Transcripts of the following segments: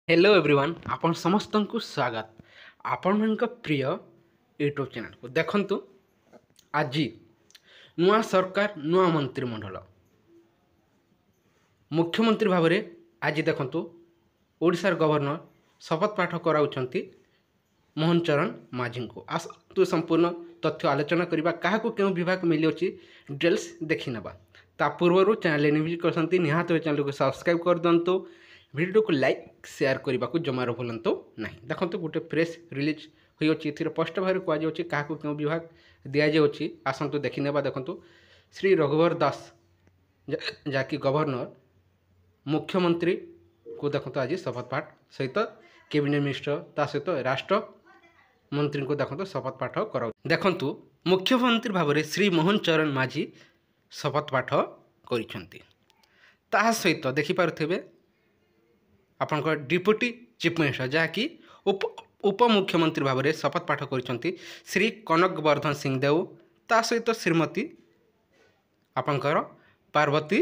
Hello everyone आपण समस्त को स्वागत आपण मान प्रिय यूट्यूब चैनल को देखंतु आज नुआ सरकार नुआ मंत्रिमंडल मुख्यमंत्री भाव में आज देखंतु ओडिशार गवर्नर शपथ पाठ कराउछंती मोहन चरण माझी को आसतु संपूर्ण तथ्य आलोचना करबा काहा को केउ विभाग मिली अछि डिटेल्स देखि नबा ता पूर्व चैनल निविजिट करसंती निहात चैनल को सब्सक्राइब कर दंतु वीडियो को लाइक शेयर करने को जमार भूलु ना देखो गोटे प्रेस रिलीज होती स्पष्ट भाव कहुच्छी क्या क्यों विभाग दि जाऊँगी आसतु देखी ना देखो श्री रघुवर दास जहाँकि गवर्नर मुख्यमंत्री को देखो आज शपथ पाठ सहित कैबिनेट मिनिस्टर ता सहित राष्ट्र मंत्री को देखो शपथ पाठ कर देखु मुख्यमंत्री भाव में श्री मोहन चरण माझी शपथ पाठ कर सहित देखिपे आपंकर डिप्यूटी चीफ मिनिस्टर जहाँकि उप मुख्यमंत्री भाव में शपथ पाठ कर श्री कनक वर्धन सिंहदेव ता सहित श्रीमती आपंकर पार्वती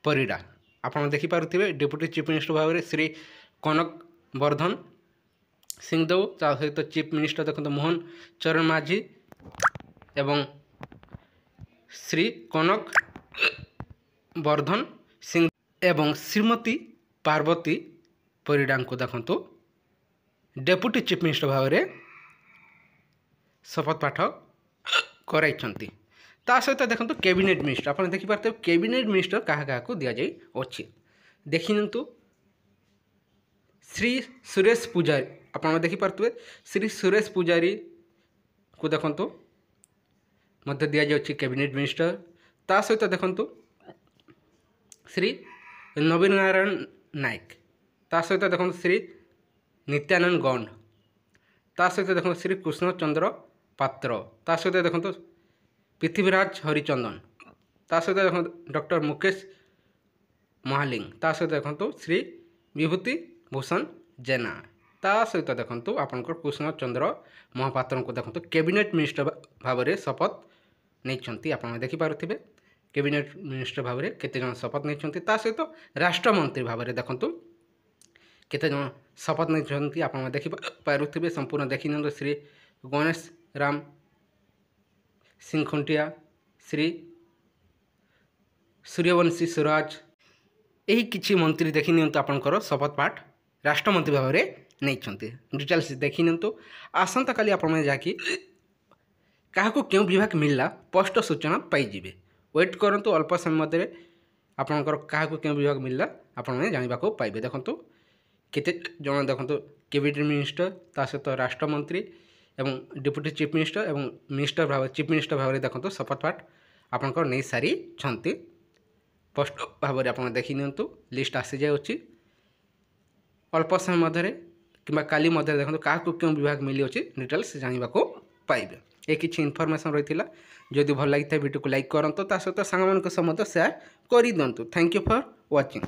परिडा आपन देखिपे डिप्यूटी चीफ मिनिस्टर भाव में श्री कनक वर्धन सिंहदेव ता सहित चीफ मिनिस्टर देखते मोहन चरण माझी एवं श्री कनक वर्धन सिंह एवं श्रीमती पार्वती परिडा को देखो डेप्यूटी चीफ मिनिस्टर भाव में शपथ पाठ कराई सहित देखो कैबिनेट मिनिस्टर आप देखिपे कैबिनेट मिनिस्टर क्या दि जाए देखी श्री सुरेश पूजारी आप देखिपे श्री सुरेश पूजारी को देखो मध्य दि जाए कैबिनेट मिनिस्टर ता सहित देखो श्री नवीन नारायण नायक ता सहित देखो श्री नित्यानंद गौंड ता सहित देखो श्री कृष्णचंद्र पात्र ता सहित देखो पृथ्वीराज हरिचंदन ता सहित देखो डॉक्टर मुकेश महालिंग ता सहित देखो श्री विभूति भूषण जेना ता सहित देखो आपंकर कृष्णचंद्र महापात्र को देखो कैबिनेट मिनिस्टर भाव में शपथ नहीं आप देखिपे कैबिनेट मिनिस्टर भाव में केते जन शपथ नहीं सहित राष्ट्रमंत्री भाव में देखु केते जन शपथ नहीं आप देखिपे संपूर्ण देखी नि श्री गणेश राम सिंह खुंटिया श्री सूर्यवंशी स्वराज यही किसी मंत्री देखी नि आपंकर शपथ पाठ राष्ट्रमंत्री भाव में नहीं डिटेल्स देखी नि आसंता काली आप जहाँकि क्या क्यों विभाग मिलला स्पष्ट सूचना पाइबे वेट करंतु अल्प समय मध्य आपंकर क्या क्यों विभाग मिलला आपने जानवा पाइबे देखो केते जन देखो कैबिनेट मिनिस्टर ता सहित राष्ट्रमंत्री एवं डिप्यूटी चीफ मिनिस्टर एवं मिनिस्टर भाव चीफ मिनिस्टर भाव में देखो शपथ पाठ आपंकर नहीं सारी स्पष्ट भाव में आप देखी नि लिस्ट आसी जाऊँगी अल्प समय मध्य कि काली मध्य देखो क्या क्यों विभाग मिली अच्छी डिटेल्स जानवा पाइबे ये किसी इनफर्मेशन रही है जदि भल लगी वीडियो को लाइक करंतु ता सहित सांग मान शेयर कर दिंतु थैंक यू फॉर वाचिंग।